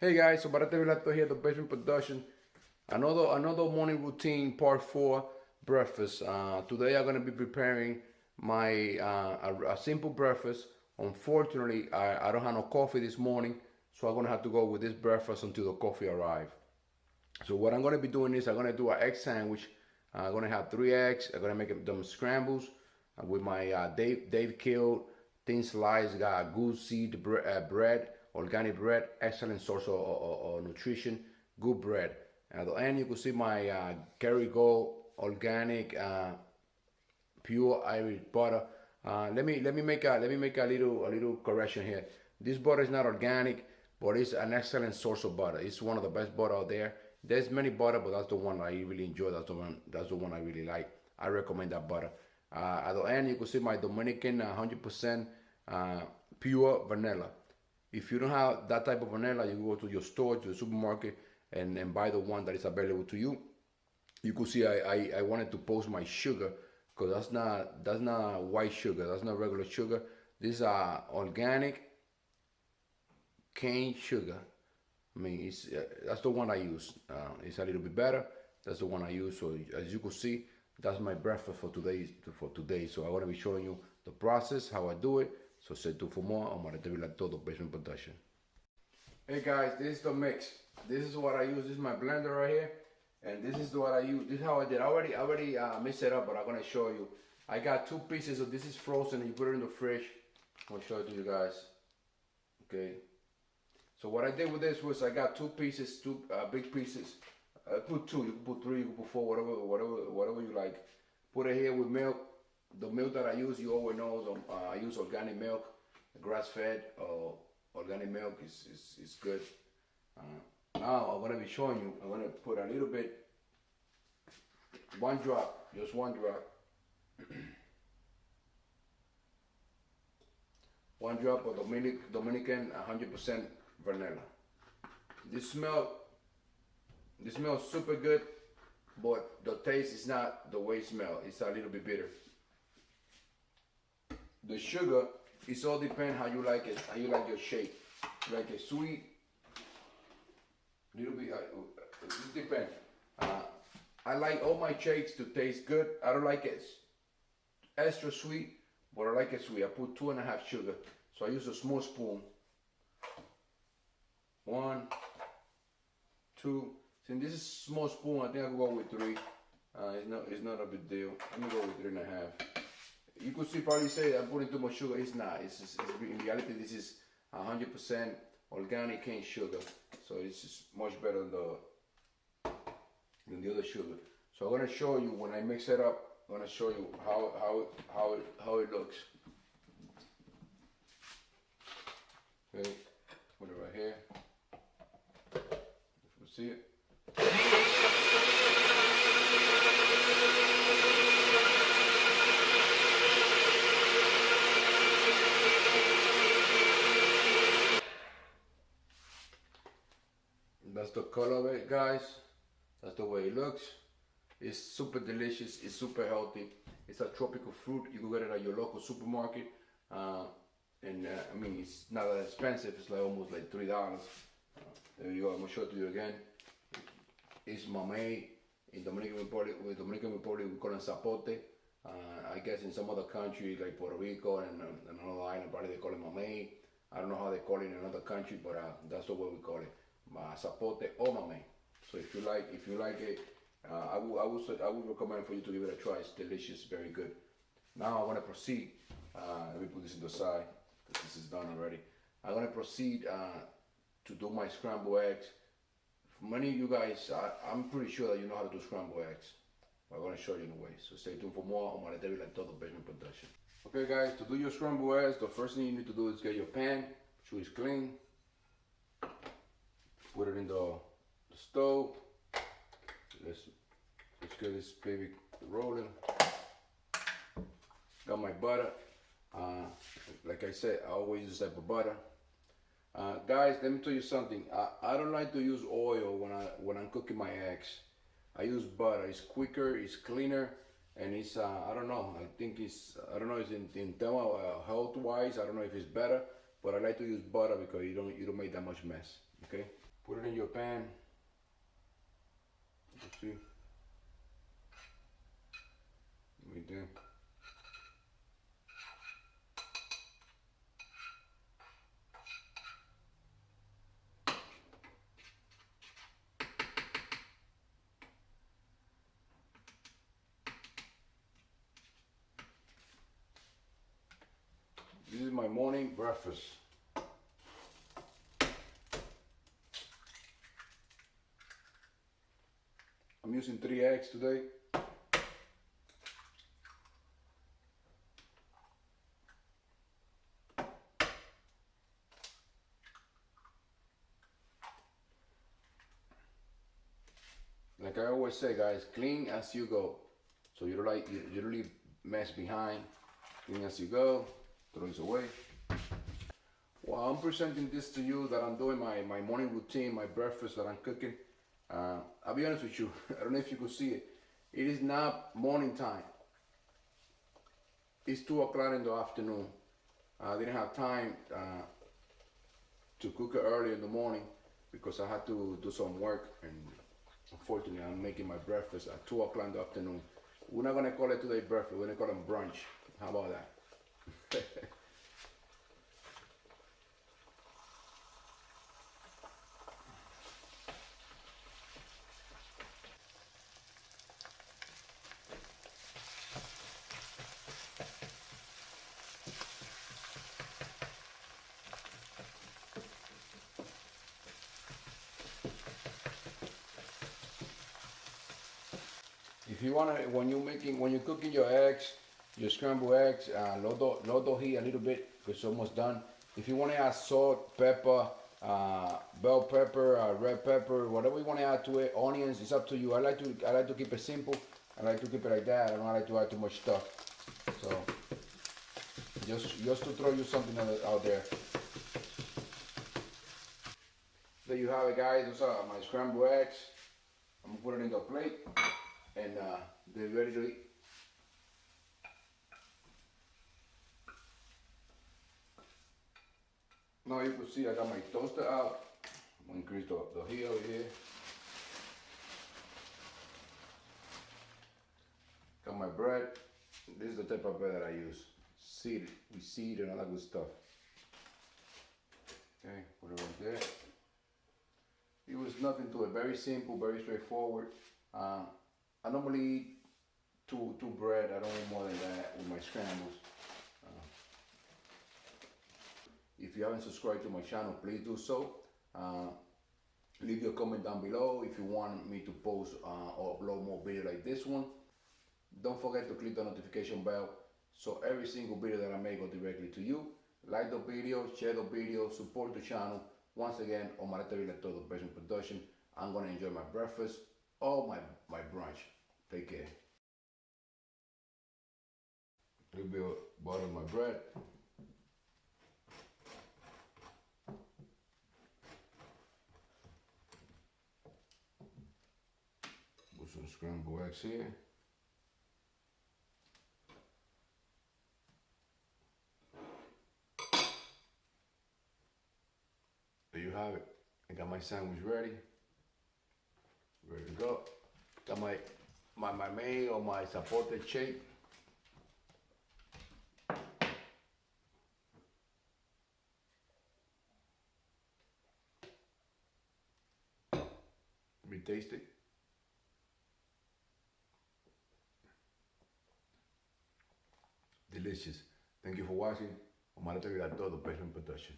Hey guys, Omarete Vilato here, the Basement Production. Another morning routine, part 4, breakfast. Today I'm gonna be preparing my a simple breakfast. Unfortunately, I don't have no coffee this morning, so I'm gonna have to go with this breakfast until the coffee arrives. So what I'm gonna be doing is I'm gonna do an egg sandwich. I'm gonna have 3 eggs. I'm gonna make them scrambles with my Dave killed thin slice. Got good seed bread, organic bread, excellent source of nutrition, good bread. At the end, you can see my Kerrygold organic pure Irish butter. Let me make a little correction here. This butter is not organic, but it's an excellent source of butter. It's one of the best butter out there. There's many butter, but that's the one I really enjoy. That's the one I really like. I recommend that butter. At the end, you can see my Dominican 100% pure vanilla. If you don't have that type of vanilla, you go to your store, to the supermarket, and buy the one that is available to you. You could see I wanted to post my sugar because that's not white sugar. That's not regular sugar. These are organic cane sugar. I mean, that's the one I use. It's a little bit better. That's the one I use. So as you can see, that's my breakfast for today. So I want to be showing you the process, how I do it. So stay tuned for more. Omarete Vilato, the Basement Production. Hey guys, this is the mix. This is what I use. This is my blender right here, and this is what I use. This is how I did. I already mixed it up, but I'm gonna show you. I got 2 pieces of this is frozen, and you put it in the fridge. I'm gonna show it to you guys. Okay. So what I did with this was I got 2 pieces, two big pieces. I put 2. You can put 3. You can put 4. Whatever you like. Put it here with milk. The milk that I use, you always know, I use organic milk, grass-fed. Organic milk is good. Now I'm gonna be showing you. I'm gonna put a little bit, 1 drop, just 1 drop, 1 drop of Dominican 100% vanilla. This smells super good, but the taste is not the way it smells. It's a little bit bitter. The sugar, it all depends how you like it, how you like your shake. You like it sweet, little bit. It depends. I like all my shakes to taste good. I don't like it extra sweet, but I like it sweet. I put 2.5 sugar, so I use a small spoon. 1, 2. Since this is small spoon, I think I will go with 3. It's not a big deal. Let me go with 3.5. You could see probably say I'm putting too much sugar. It's not. It's in reality this is 100% organic cane sugar, so it's just much better than the other sugar. So I'm gonna show you when I mix it up. I'm gonna show you how it looks. Okay, put it right here. If you see it. That's the color of it, guys. That's the way it looks. It's super delicious. It's super healthy. It's a tropical fruit. You can get it at your local supermarket. I mean, it's not that expensive. It's like almost like $3. There you go. I'm gonna show it to you again. It's mamey. In Dominican Republic, we call it zapote. I guess in some other country like Puerto Rico and another island, probably they call it mamey. I don't know how they call it in another country, but that's the way we call it. Zapote or mamey. So if you like it, I would recommend for you to give it a try. It's delicious, very good. Now I'm gonna proceed. Let me put this in the side because this is done already. I'm gonna proceed to do my scrambled eggs. For many of you guys, I'm pretty sure that you know how to do scrambled eggs. I'm gonna show you in a way. So stay tuned for more on Omarete Vilato, the Basement Production. Okay, guys, to do your scrambled eggs, the first thing you need to do is get your pan, which is clean. Put it in the stove. Let's get this baby rolling. Got my butter. Like I said, I always use type of butter. Guys, let me tell you something. I don't like to use oil when I'm cooking my eggs. I use butter. It's quicker, it's cleaner, and it's I don't know. I don't know. It's in terms of health wise. I don't know if it's better, but I like to use butter because you don't make that much mess. Okay. Put it in your pan. Let's see. Right there. This is my morning breakfast. I'm using 3 eggs today. Like I always say, guys, clean as you go. So you don't leave mess behind. Clean as you go. Throw this away. Well, I'm presenting this to you that I'm doing my morning routine, my breakfast that I'm cooking. I'll be honest with you, I don't know if you could see it. It is not morning time. It's 2 o'clock in the afternoon. I didn't have time to cook it early in the morning because I had to do some work, and unfortunately I'm making my breakfast at 2 o'clock in the afternoon. We're not gonna call it today breakfast, we're gonna call it brunch. How about that? If you wanna, when you're cooking your eggs, your scrambled eggs, low the heat a little bit because it's almost done. If you wanna add salt, pepper, bell pepper, red pepper, whatever you wanna add to it, onions, it's up to you. I like to keep it simple. I like to keep it like that. I don't like to add too much stuff. So just to throw you something out there. There you have it, guys. Those are my scrambled eggs. I'm gonna put it in the plate, and they're ready to eat. Now you can see I got my toaster out. I'm gonna increase the heat over here. Got my bread. This is the type of bread that I use. Seeded, with seed and all that good stuff. Okay, put it right there. It was nothing to it, very simple, very straightforward. I normally eat two bread. I don't eat more than that with my scrambles. If you haven't subscribed to my channel, please do so. Leave your comment down below if you want me to post or upload more videos like this one. Don't forget to click the notification bell so every single video that I make go directly to you. Like the video, share the video, support the channel. Once again, Omarete Vilato, the Brunch production. I'm gonna enjoy my breakfast or my brunch. Take care. A little bit of butter on my bread. Put some scrambled eggs here. There you have it. I got my sandwich ready. Ready to go. Got my main or my supported shape. Let me taste it. Delicious. Thank you for watching. Omarete Vilato, the Brunch production.